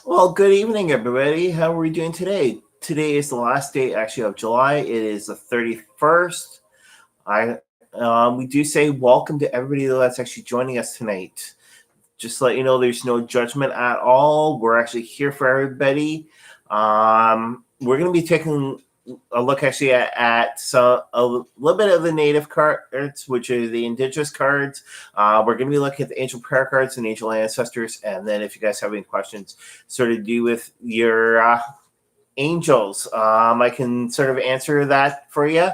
Well, good evening, everybody. How are we doing today? Today is the last day, actually, of July. It is the 31st. We do say welcome to everybody that's actually joining us tonight. Just to let you know, there's no judgment at all. We're actually here for everybody. We're going to be taking a look actually at a little bit of the native cards, which are the indigenous cards. We're going to be looking at the angel prayer cards and angel ancestors, and then if you guys have any questions sort of do with your angels, I can sort of answer that for you.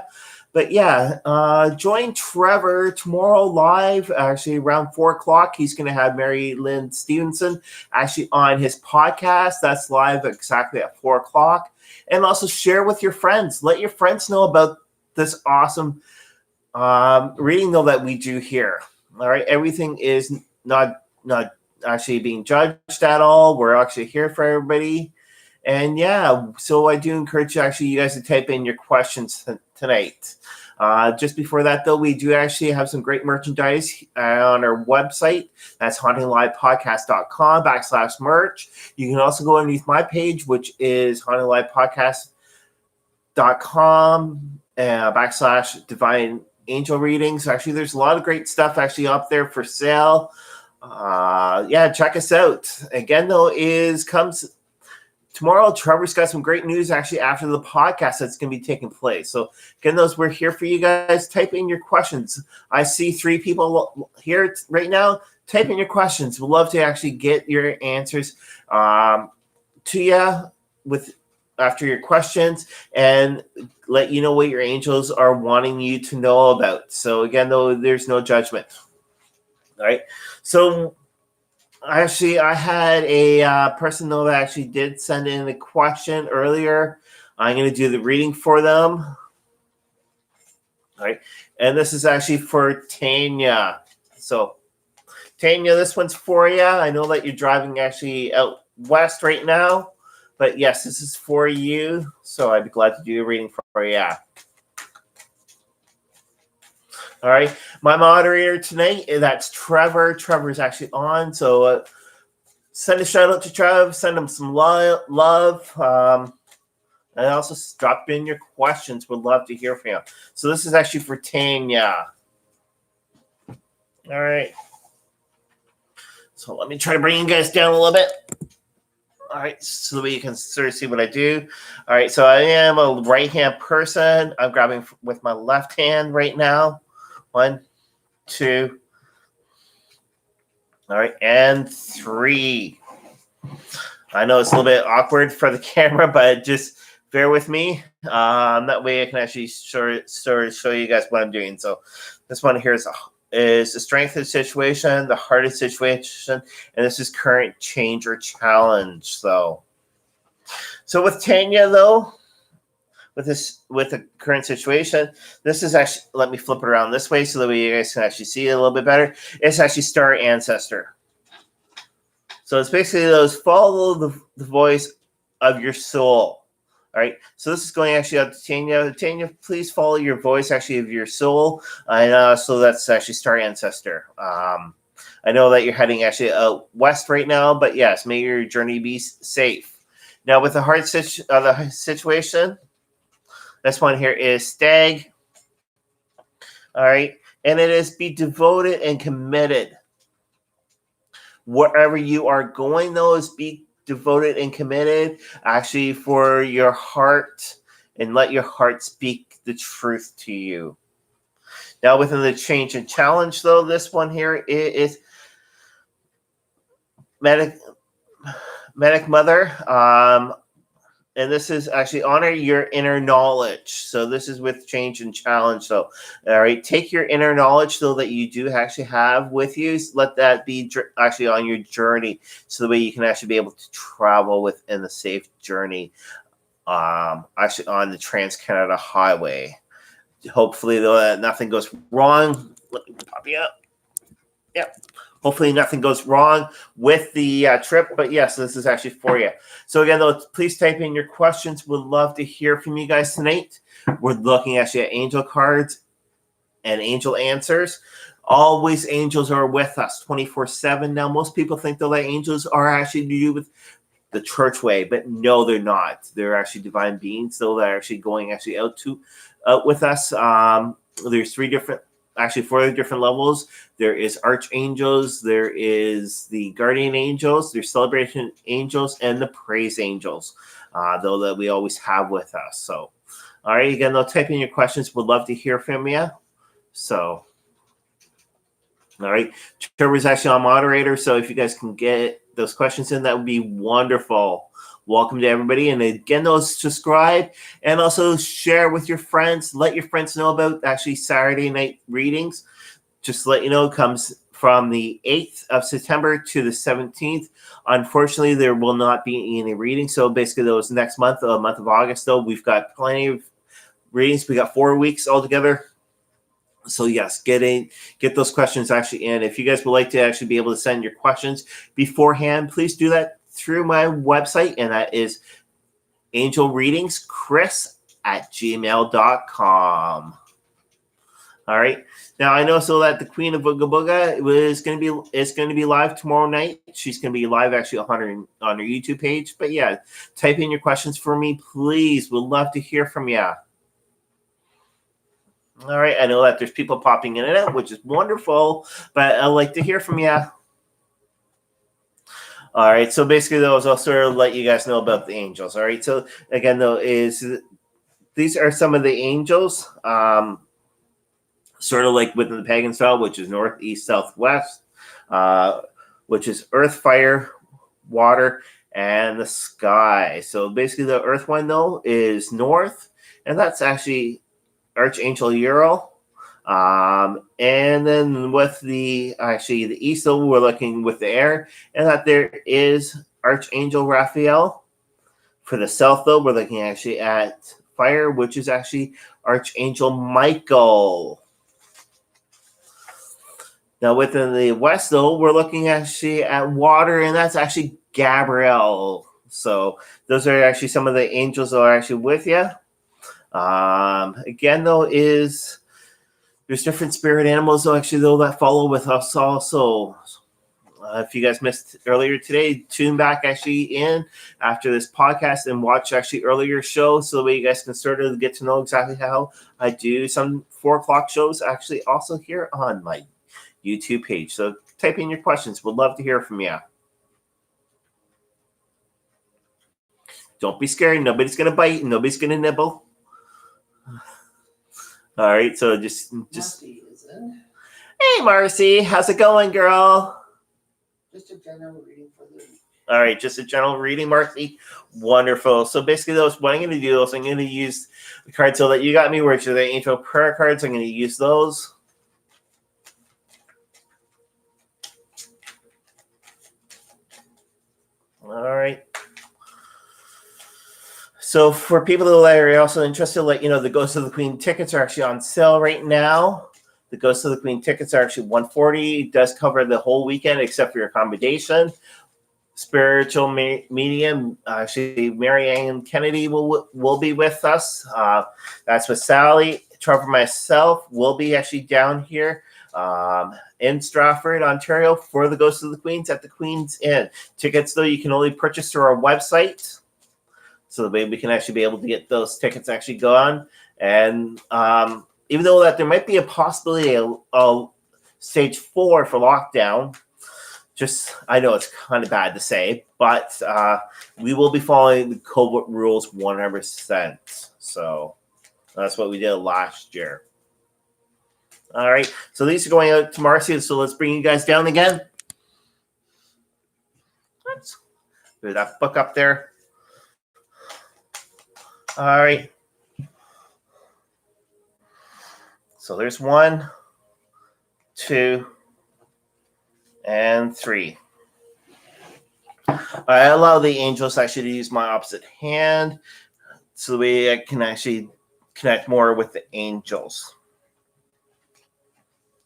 But yeah, join Trevor tomorrow live, actually around 4 o'clock. He's going to have Mary Lynn Stevenson actually on his podcast. That's live exactly at 4 o'clock. And also share with your friends. Let your friends know about this awesome reading though that we do here. All right, everything is not actually being judged at all. We're actually here for everybody. And yeah, so I do encourage you guys to type in your questions tonight. Just before that, though, we do actually have some great merchandise on our website. That's hauntinglivepodcast.com/merch. You can also go underneath my page, which is hauntinglivepodcast.com/divine angel readings. Actually, there's a lot of great stuff actually up there for sale. Yeah, check us out. Again, though, comes tomorrow. Trevor's got some great news actually after the podcast that's going to be taking place. So again, we're here for you guys. Type in your questions. I see 3 people here right now. Type in your questions. We'd love to actually get your answers to you after your questions and let you know what your angels are wanting you to know about. So again, though, there's no judgment. All right. So actually, I had a person though that actually did send in a question earlier. I'm going to do the reading for them. All right. And this is actually for Tanya. So, Tanya, this one's for you. I know that you're driving actually out west right now. But yes, this is for you. So I'd be glad to do a reading for you. All right. My moderator tonight, that's Trevor. Trevor's actually on. So send a shout out to Trev. Send him some love. And also drop in your questions. Would love to hear from you. So this is actually for Tanya. All right. So let me try to bring you guys down a little bit. All right, so that you can sort of see what I do. All right, so I am a right-hand person. I'm grabbing with my left hand right now. 1, 2. All right, and 3. I know it's a little bit awkward for the camera, but just bear with me. That way I can actually sort of show you guys what I'm doing. So this one here is the strength of the situation, the heart of the situation, and this is current change or challenge. So with Tanya though, with the current situation, this is actually, let me flip it around this way so that you guys can actually see it a little bit better. It's actually Star Ancestor. So it's basically those follow the voice of your soul. All right, so this is going actually out to Tanya. Tanya, please follow your voice actually of your soul. And so that's actually Star Ancestor. I know that you're heading actually out west right now, but yes, may your journey be safe. Now with the heart situation, this one here is Stag. All right, and it is be devoted and committed. Wherever you are going, though, is be devoted and committed actually for your heart, and let your heart speak the truth to you. Now within the change and challenge though, this one here is medic mother, and this is actually honor your inner knowledge. So this is with change and challenge. So all right, take your inner knowledge so that you do actually have with you. Let that be actually on your journey, so the way you can actually be able to travel within the safe journey, actually on the Trans-Canada Highway. Hopefully though nothing goes wrong. Let me pop you up. Yep. Hopefully nothing goes wrong with the trip, but yes, this is actually for you. So again, though, please type in your questions. We'd love to hear from you guys tonight. We're looking actually at angel cards and angel answers. Always angels are with us 24/7. Now, most people think though that angels are actually to do with the church way, but no, they're not. They're actually divine beings, though, that are actually going out with us. There's four different levels. There is archangels, there is the guardian angels, there's celebration angels, and the praise angels, though, that we always have with us. So, all right, again, they'll type in your questions. Would love to hear from you. So, all right, Trevor's actually on moderator, so if you guys can get those questions in, that would be wonderful. Welcome to everybody, and again, those subscribe and also share with your friends. Let your friends know about actually Saturday night readings. Just to let you know, it comes from the 8th of September to the 17th. Unfortunately, there will not be any readings, so basically those next month, the month of August, though, we've got plenty of readings. We got 4 weeks altogether. So yes, get those questions actually in. If you guys would like to actually be able to send your questions beforehand, please do that through my website, and that is angelreadingschris@gmail.com. All right. Now I know so that the Queen of Booga Booga is going to be live tomorrow night. She's going to be live actually on her YouTube page. But yeah, type in your questions for me, please. We'd love to hear from you. All right, I know that there's people popping in and out, which is wonderful, but I'd like to hear from you. All right, so basically, those I'll sort of let you guys know about the angels. All right, so again, though, these are some of the angels, sort of like within the pagan style, which is north, east, south, west, which is earth, fire, water, and the sky. So basically, the earth one, though, is north, and that's actually Archangel Uriel. And then with the east, though, we're looking with the air, and that there is Archangel Raphael. For the south, though, we're looking actually at fire, which is actually Archangel Michael. Now, within the west, though, we're looking actually at water, and that's actually Gabriel. So those are actually some of the angels that are actually with you. Again, though, there's different spirit animals, though, actually, though, that follow with us also. If you guys missed earlier today, tune back actually in after this podcast and watch actually earlier shows, so that you guys can sort of get to know exactly how I do some 4 o'clock shows actually also here on my YouTube page. So type in your questions. We'd love to hear from you. Don't be scared. Nobody's going to bite. Nobody's going to nibble. All right, so just. Hey, Marcy, how's it going, girl? Just a general reading for the. All right, just a general reading, Marcy. Wonderful. So basically, what I'm going to do is I'm going to use the cards so that you got me, which are the angel prayer cards. I'm going to use those. All right. So for people that are also interested, let you know the Ghost of the Queen tickets are actually on sale right now. The Ghost of the Queen tickets are actually $140. It does cover the whole weekend except for your accommodation. Spiritual medium, actually, Mary Ann Kennedy will be with us. That's with Sally. Trevor, myself will be actually down here in Stratford, Ontario, for the Ghost of the Queens at the Queen's Inn. Tickets, though, you can only purchase through our website. So that we can actually be able to get those tickets actually going. And even though that there might be a possibility of stage 4 for lockdown, I know it's kind of bad to say, but we will be following the COVID rules 100%. So that's what we did last year. All right. So these are going out to Marcy. So let's bring you guys down again. Let's put that book up there. All right. So there's 1, 2, and 3. I allow the angels actually to use my opposite hand so that way I can actually connect more with the angels.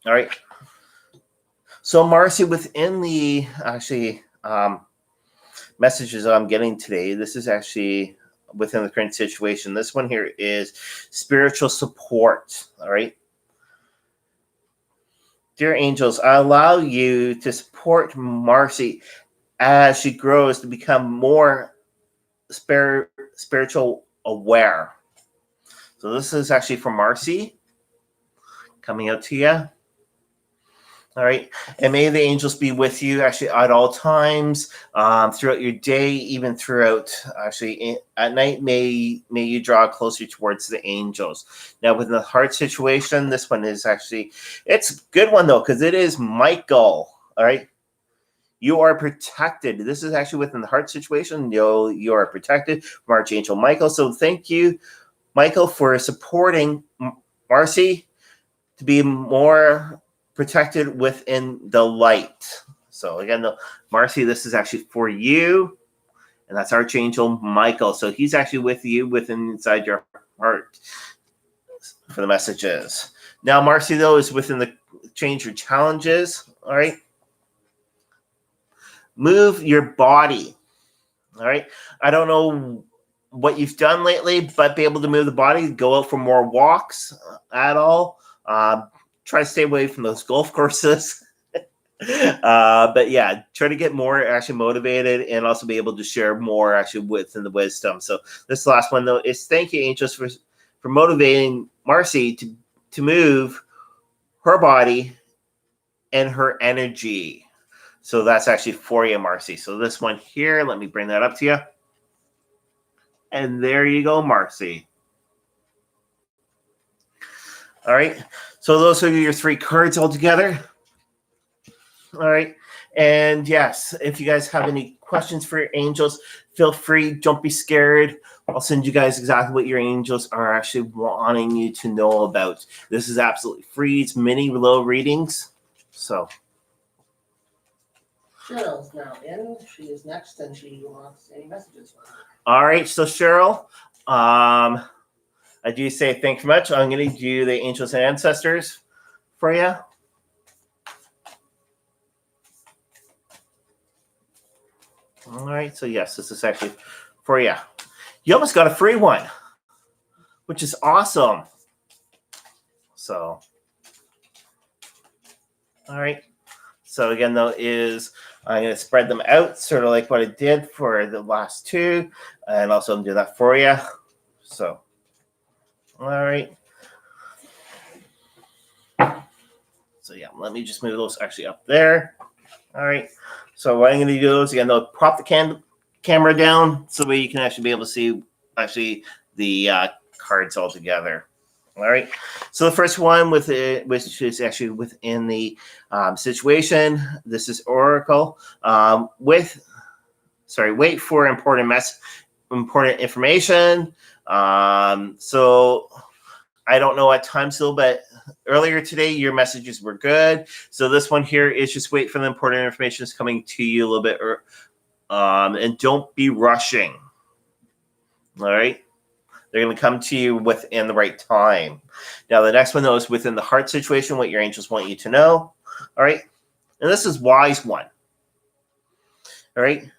All right. So Marcy, within the actually messages I'm getting today, this is actually within the current situation. This one here is spiritual support. All right. Dear angels, I allow you to support Marcy as she grows to become more Spiritual Aware. So this is actually from Marcy coming out to you. All right. And may the angels be with you actually at all times, throughout your day, even throughout actually at night. May you draw closer towards the angels. Now, with the heart situation, this one is actually, it's a good one though, because it is Michael. All right. You are protected. This is actually within the heart situation. You are protected from Archangel Michael. So thank you, Michael, for supporting Marcy to be more protected within the light. So again, Marcy, this is actually for you, and that's Archangel Michael. So he's actually with you within inside your heart for the messages. Now, Marcy, though, is within the change your challenges. All right. Move your body. All right. I don't know what you've done lately, but be able to move the body, go out for more walks at all. Try to stay away from those golf courses. But yeah, try to get more actually motivated and also be able to share more actually within the wisdom. So this last one though is thank you, angels, for motivating Marcy to move her body and her energy. So that's actually for you, Marcy. So this one here, let me bring that up to you. And there you go, Marcy. All right. So those are your 3 cards all together. All right. And yes, if you guys have any questions for your angels, feel free. Don't be scared. I'll send you guys exactly what your angels are actually wanting you to know about. This is absolutely free. It's mini low readings. So Cheryl's now in. She is next, and she wants any messages for her. All right. So Cheryl, I do say thank you very much. I'm going to do the angels and ancestors for you. All right. So yes, this is actually for you. You almost got a free one, which is awesome. So, all right. So again, though, I'm going to spread them out, sort of like what I did for the last 2, and also do that for you. So. All right. So yeah, let me just move those actually up there. All right. So what I'm going to do is again, I'll prop the camera down so that you can actually be able to see actually the cards all together. All right. So the first one which is actually within the situation. This is Oracle. Wait for important information. So I don't know at times still, but earlier today your messages were good. So this one here is just wait for the important information is coming to you a little bit, and don't be rushing. All right, they're going to come to you within the right time. Now the next one though is within the heart situation, what your angels want you to know. All right, and this is wise one. All right.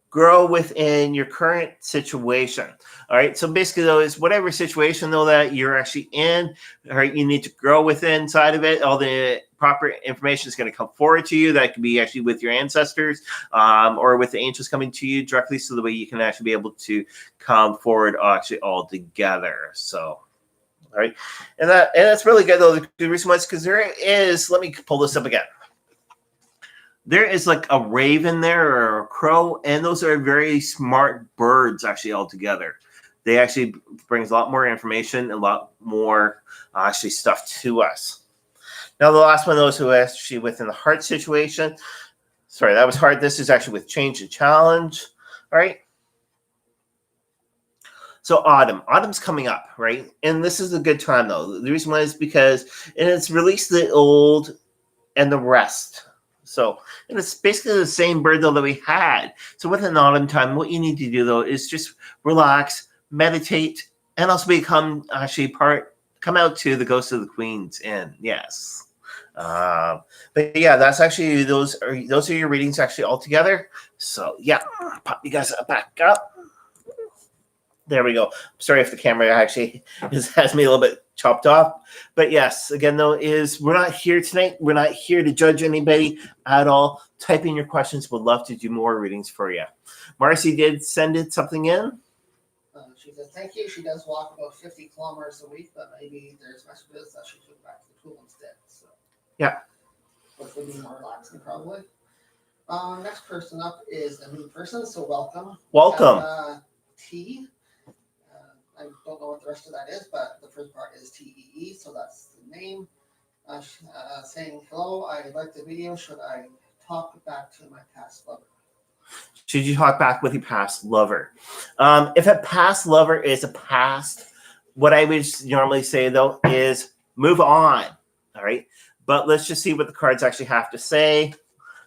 Grow within your current situation. All right. So basically, though, is whatever situation though that you're actually in, all right, you need to grow within inside of it. All the proper information is going to come forward to you. That could be actually with your ancestors, or with the angels coming to you directly, so the way you can actually be able to come forward actually all together. So, all right, and that's really good though. The reason why is because there is. Let me pull this up again. There is like a raven there or a crow, and those are very smart birds actually all together. They actually brings a lot more information, a lot more actually stuff to us. Now the last one, those who are actually within the heart situation. Sorry, that was hard. This is actually with change and challenge. All right. So autumn's coming up, right? And this is a good time though. The reason why is because it's released the old and the rest. So, and it's basically the same bird though that we had. So with an autumn time, what you need to do though is just relax, meditate, and also come out to the Ghost of the Queen's Inn. Yes. But yeah, that's actually those are your readings actually all together. So yeah, pop you guys back up. There we go. Sorry if the camera actually has me a little bit chopped off. But yes, again, though, we're not here tonight. We're not here to judge anybody at all. Type in your questions. We'd love to do more readings for you. Marcy did send it something in. She says thank you. She does walk about 50 kilometers a week, but maybe there's messages that she took back to the pool instead. So yeah, which would be more relaxing probably. Next person up is a new person, so welcome. Welcome. T. I don't know what the rest of that is, but the first part is TEE, so that's the name. Saying hello, I like the video. Should I talk back to my past lover? Should you talk back with your past lover? If a past lover is a past, what I would normally say though is move on. All right, but let's just see what the cards actually have to say.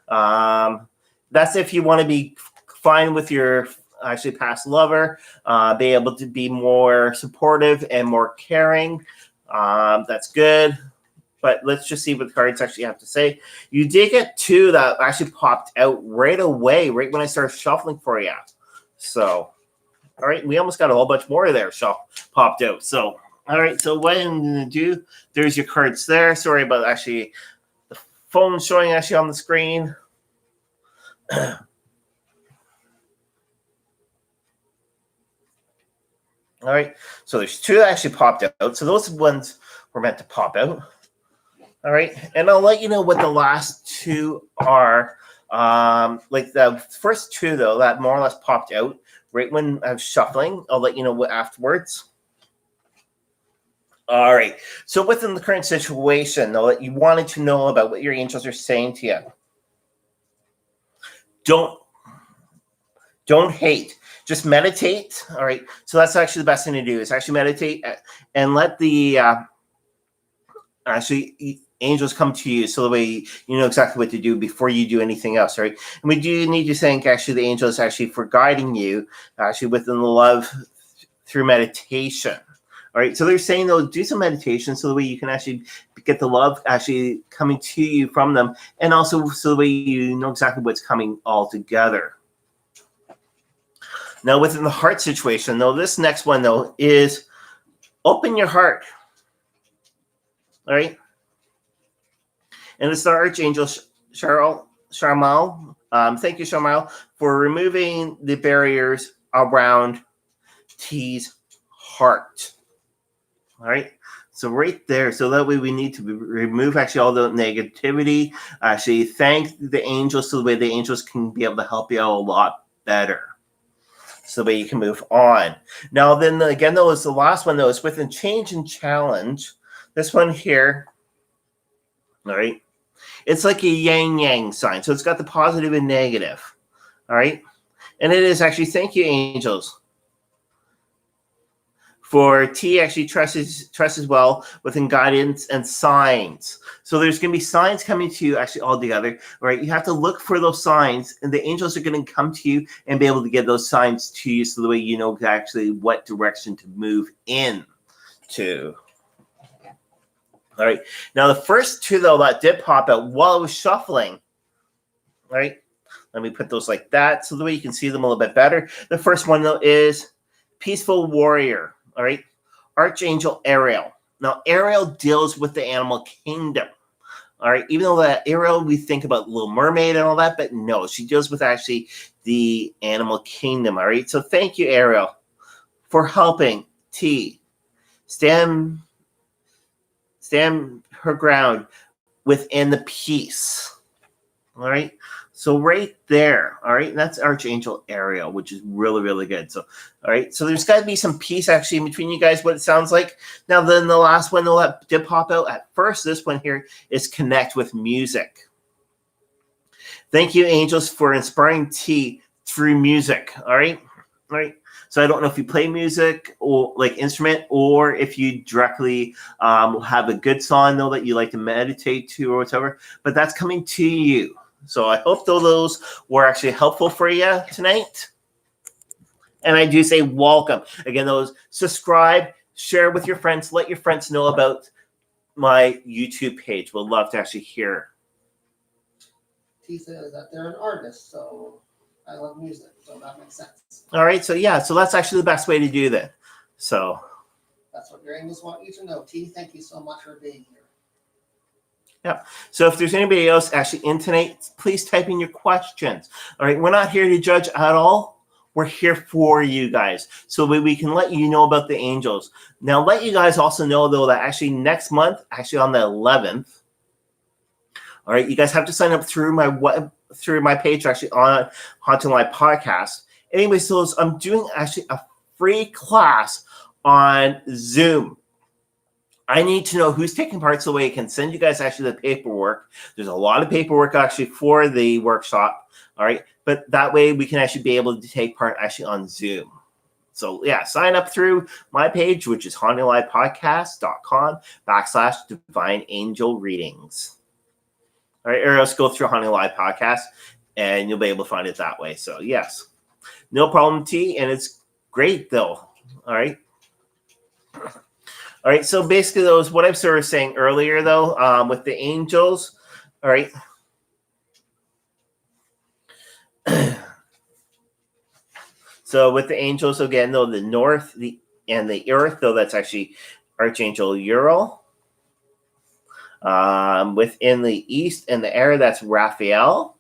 That's if you want to be fine with your actually past lover, be able to be more supportive and more caring. That's good. But let's just see what the cards actually have to say. You did get two that actually popped out right away, right when I started shuffling for you. So, all right, we almost got a whole bunch more there popped out. So, all right, so what I'm going to do, there's your cards there. Sorry about actually the phone showing actually on the screen. All right, so there's two that actually popped out. So those ones were meant to pop out. All right, and I'll let you know what the last two are. Like the first two, though, that more or less popped out right when I was shuffling. I'll let you know what afterwards. All right, so within the current situation, though, that you wanted to know about what your angels are saying to you. Don't hate. Just meditate. All right, so that's actually the best thing to do is actually meditate and let the actually angels come to you so the way you know exactly what to do before you do anything else, right? And we do need to thank actually the angels actually for guiding you actually within the love through meditation. All right, so they're saying though, do some meditation so the way you can actually get the love actually coming to you from them, and also so the way you know exactly what's coming all together. Now within the heart situation though, this next one though is open your heart. All right. And it's the Archangel Charmal. Thank you, Charmal, for removing the barriers around T's heart. All right. So right there. So that way we need to remove actually all the negativity. Actually thank the angels so the way the angels can be able to help you out a lot better. So that you can move on. Now then again, though, is the last one, though, is within change and challenge. This one here. All right. It's like a yin-yang sign. So it's got the positive and negative. All right. And it is actually, thank you, angels. For T actually trusts well within guidance and signs. So there's going to be signs coming to you actually all together. All right. You have to look for those signs, and the angels are going to come to you and be able to get those signs to you so the way you know actually what direction to move in to. All right. Now, the first two, though, that did pop out while I was shuffling. All right. Let me put those like that so the way you can see them a little bit better. The first one, though, is Peaceful Warrior. All right. Archangel Ariel. Now, Ariel deals with the animal kingdom. All right. Even though that Ariel, we think about Little Mermaid and all that, but no, she deals with actually the animal kingdom. All right. So thank you, Ariel, for helping T stand her ground within the peace. All right. So right there, all right, that's Archangel Ariel, which is really, really good. So, all right, so there's got to be some peace actually in between you guys, what it sounds like. Now, then the last one that did pop out at first, this one here is connect with music. Thank you, angels, for inspiring T through music. All right. All right. So I don't know if you play music or like instrument, or if you directly have a good song though that you like to meditate to or whatever, but that's coming to you. So I hope those were actually helpful for you tonight. And I do say welcome. Again, those subscribe, share with your friends, let your friends know about my YouTube page. We'll love to actually hear. He says that they're an artist, so I love music, so that makes sense. All right, so yeah, so that's actually the best way to do that. So that's what your angels want you to know. T, thank you so much for being here. Yeah. So if there's anybody else actually in tonight, please type in your questions. All right. We're not here to judge at all. We're here for you guys. So we can let you know about the angels. Now, let you guys also know, though, that actually next month, actually on the 11th, all right, you guys have to sign up through my page, actually on Haunting Live Podcast. Anyway, so I'm doing actually a free class on Zoom. I need to know who's taking part so I can send you guys actually the paperwork. There's a lot of paperwork actually for the workshop. All right. But that way we can actually be able to take part actually on Zoom. So yeah, sign up through my page, which is hauntinglivepodcast.com/divine angel readings. All right. Or else go through Haunting Live Podcast and you'll be able to find it that way. So yes, no problem, T. And it's great though. All right. All right, so basically, those what I was sort of saying earlier, though, with the angels. All right. So with the angels again, though, the north, and the earth, though, that's actually Archangel Uriel. Within the east and the air, that's Raphael.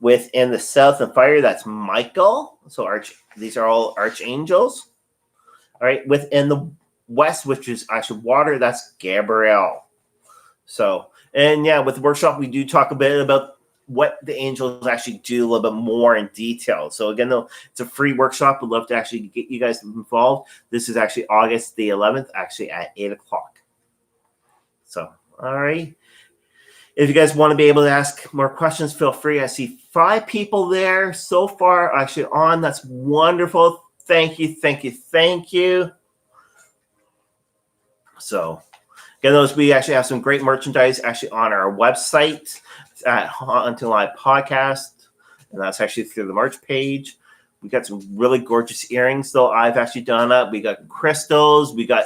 Within the south and fire, that's Michael. So these are all archangels. All right. Within the west, which is actually water, that's Gabriel. So, and yeah, with the workshop, we do talk a bit about what the angels actually do a little bit more in detail. So again, though, it's a free workshop. We'd love to actually get you guys involved. This is actually August the 11th, actually at 8 o'clock. So, all right. If you guys want to be able to ask more questions, feel free. I see 5 people there so far actually on. That's wonderful. Thank you, thank you, thank you. So, again, we actually have some great merchandise actually on our website at Haunting Live Podcast, and that's actually through the merch page. We got some really gorgeous earrings, though. I've actually done up. We got crystals. We got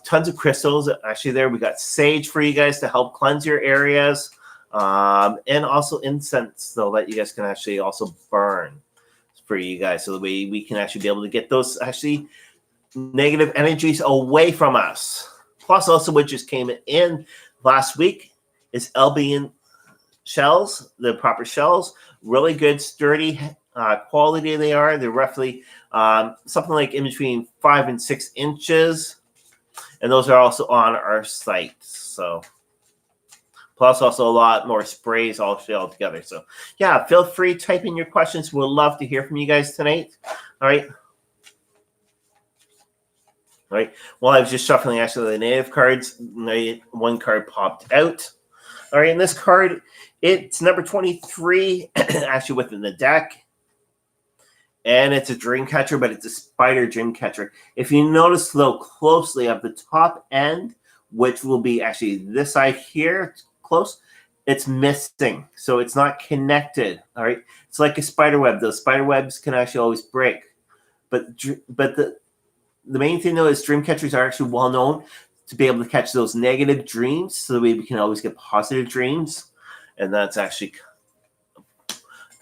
tons of crystals actually there. We got sage for you guys to help cleanse your areas, and also incense, though, that you guys can actually also burn for you guys, so that we can actually be able to get those actually negative energies away from us. Plus, also, what just came in last week is Albion shells, the proper shells. Really good, sturdy quality they are. They're roughly something like in between 5 and 6 inches. And those are also on our site. So, plus also a lot more sprays all together. So, yeah, feel free to type in your questions. We'll love to hear from you guys tonight. All right. Right. Well, I was just shuffling actually the native cards. One card popped out. All right, and this card, it's number 23, actually within the deck. And it's a dream catcher, but it's a spider dream catcher. If you notice, though, closely at the top end, which will be actually this side here, close, it's missing. So it's not connected. All right. It's like a spider web. Those spider webs can actually always break. But the main thing, though, is dream catchers are actually well known to be able to catch those negative dreams so that we can always get positive dreams. And that's actually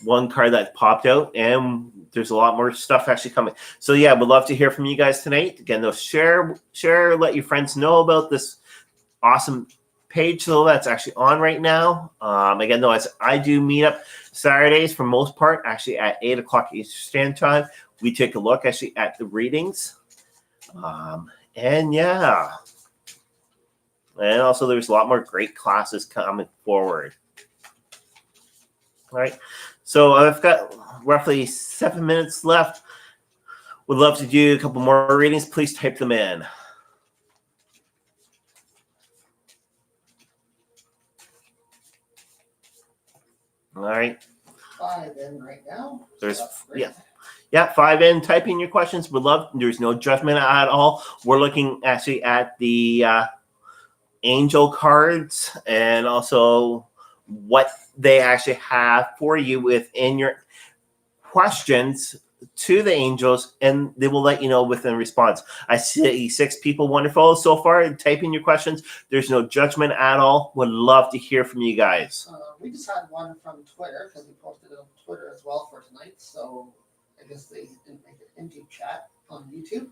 one card that popped out. And there's a lot more stuff actually coming. So, yeah, we'd love to hear from you guys tonight. Again, though, share, let your friends know about this awesome page, though, that's actually on right now. Again, though, as I do meet up Saturdays for most part, actually at 8 o'clock Eastern Standard Time, we take a look actually at the readings. And yeah, and also there's a lot more great classes coming forward. All right, so I've got roughly 7 minutes left. Would love to do a couple more readings. Please type them in. All right. 5 in right now. There's Yeah, 5 in. Type in your questions. Would love. There's no judgment at all. We're looking actually at the angel cards and also what they actually have for you within your questions to the angels, and they will let you know within response. I see 6 people. Wonderful so far. Type in your questions. There's no judgment at all. Would love to hear from you guys. We just had one from Twitter because we posted it on Twitter as well for tonight. So I guess they didn't make it into chat on YouTube.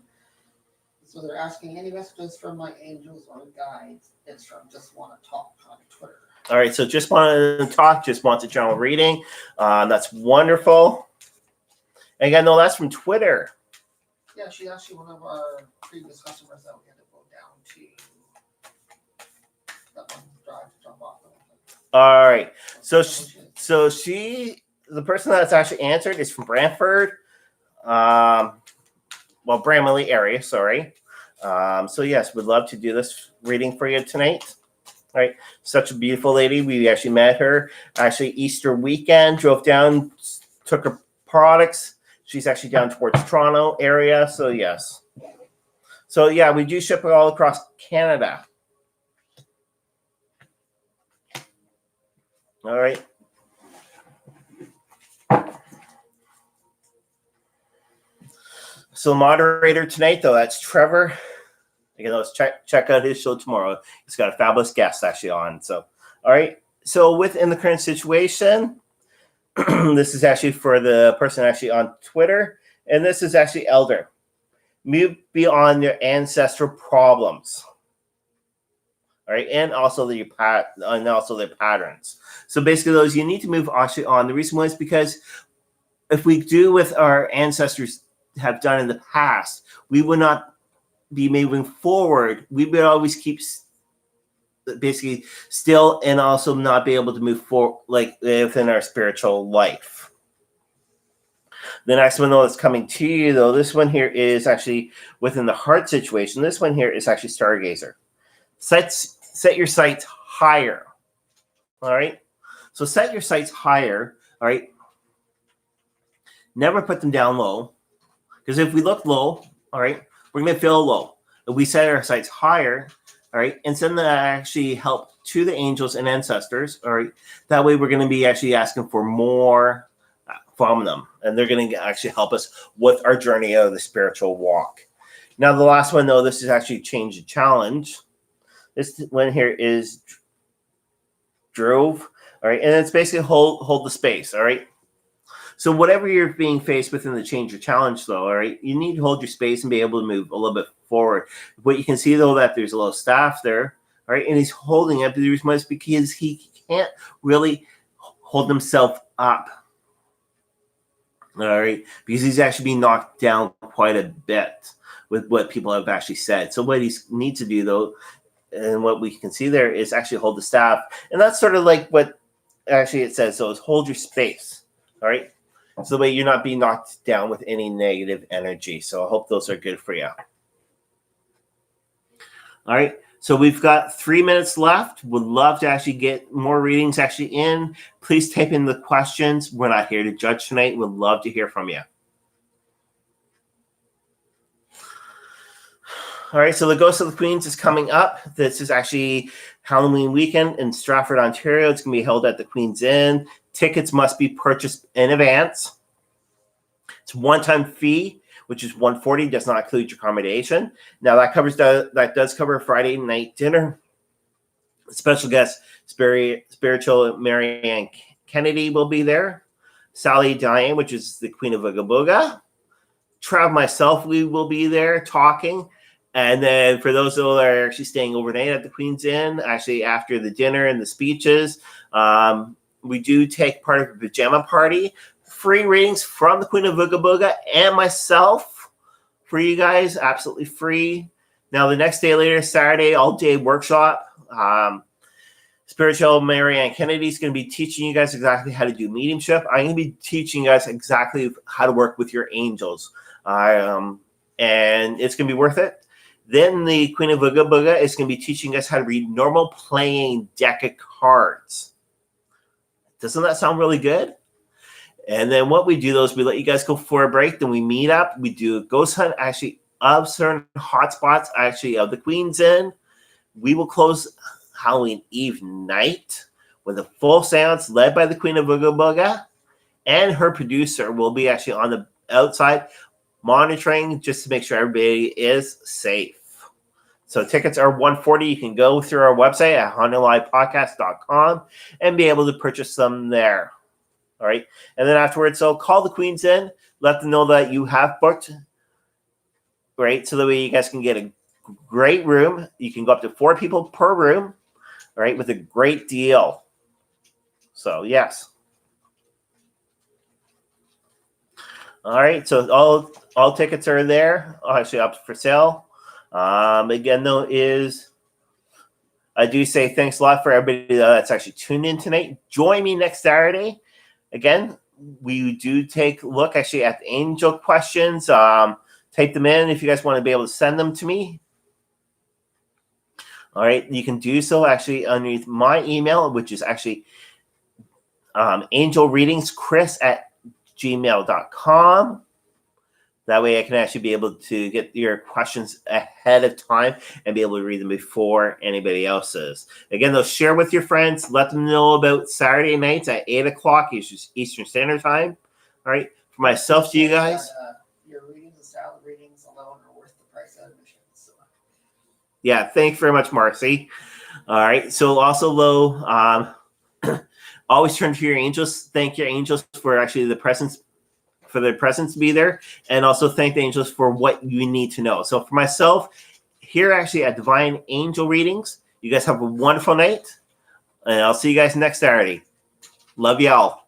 So they're asking any messages from my angels or guides. It's from Just Want to Talk on Twitter. All right, so just want to talk, just want a general reading. That's wonderful. And again, no, that's from Twitter. Yeah, she's actually one of our previous customers that we had to go down to that one drive to jump off. All right, so the person that's actually answered is from Brantford, Bramalea area, sorry. So yes, we'd love to do this reading for you tonight. All right, such a beautiful lady. We actually met her actually Easter weekend, drove down, took her products. She's actually down towards Toronto area. So yes. So yeah, we do ship it all across Canada. All right. So moderator tonight, though, that's Trevor. You can always check out his show tomorrow. He's got a fabulous guest actually on. So, all right. So within the current situation, this is actually for the person actually on Twitter, and this is actually Elder. Move beyond your ancestral problems. All right, and also their patterns. So basically, those you need to move actually on. The reason was because if we do with our ancestors have done in the past, we would not be moving forward. We would always keep basically still and also not be able to move forward like within our spiritual life. The next one though that's coming to you though, this one here is actually within the heart situation. This one here is actually Stargazer. Set your sights higher. All right. So set your sights higher. All right. Never put them down low. Because if we look low, all right, we're going to feel low. If we set our sights higher, all right, and send that actually help to the angels and ancestors, all right, that way we're going to be actually asking for more from them. And they're going to actually help us with our journey of the spiritual walk. Now, the last one, though, this is actually change the challenge. This one here is drove, all right, and it's basically hold the space, all right. So whatever you're being faced with in the change or challenge, though, all right, you need to hold your space and be able to move a little bit forward. What you can see, though, that there's a little staff there, all right, and he's holding it, but the reason is because he can't really hold himself up, all right, because he's actually being knocked down quite a bit with what people have actually said. So what he needs to do, though, and what we can see there is actually hold the staff, and that's sort of like what actually it says. So it's hold your space, all right. So the way you're not being knocked down with any negative energy. So I hope those are good for you. All right. So we've got 3 minutes left. Would love to actually get more readings actually in. Please type in the questions. We're not here to judge tonight. Would love to hear from you. All right. So the Ghost of the Queens is coming up. This is actually Halloween weekend in Stratford, Ontario. It's going to be held at the Queen's Inn. Tickets must be purchased in advance. It's a one-time fee, which is $140. Does not include your accommodation. Now that does cover Friday night dinner. Special guest spiritual Marianne Kennedy will be there. Sally Diane, which is the Queen of Ooga Booga. Trav, myself, we will be there talking. And then for those that are actually staying overnight at the Queen's Inn, actually after the dinner and the speeches, we do take part of a pajama party. Free readings from the Queen of Ooga Booga and myself for you guys, absolutely free. Now, the next day later, Saturday, all-day workshop. Spiritual Marianne Kennedy is going to be teaching you guys exactly how to do mediumship. I'm going to be teaching you guys exactly how to work with your angels. And it's going to be worth it. Then the Queen of Ooga Booga is going to be teaching us how to read normal playing deck of cards. Doesn't that sound really good? And then what we do though is we let you guys go for a break. Then we meet up. We do a ghost hunt actually of certain hotspots actually of the Queen's Inn. We will close Halloween Eve night with a full seance led by the Queen of Ooga Booga, and her producer will be actually on the outside monitoring just to make sure everybody is safe. So tickets are $140. You can go through our website at HauntedLivePodcast.com and be able to purchase them there. All right. And then afterwards, so call the Queen's Inn, let them know that you have booked right? So that way you guys can get a great room. You can go up to 4 people per room, right, with a great deal. So yes. All right, so all tickets are there, actually up for sale. Again, though, I do say thanks a lot for everybody that's actually tuned in tonight. Join me next Saturday. Again, we do take a look actually at the angel questions. Type them in if you guys want to be able to send them to me. All right, you can do so actually underneath my email, which is actually angelreadingschris@gmail.com. That way I can actually be able to get your questions ahead of time and be able to read them before anybody else's. Again, though, share with your friends. Let them know about Saturday nights at 8 o'clock Eastern Standard Time. All right. For myself, to you guys. Your readings and style of readings alone are worth the price of admission. So. Yeah. Thanks very much, Marcy. All right. So also, Lo, always turn to your angels. Thank your angels for actually their presence to be there, and also thank the angels for what you need to know. So for myself, here actually at Divine Angel Readings, you guys have a wonderful night, and I'll see you guys next Saturday. Love y'all.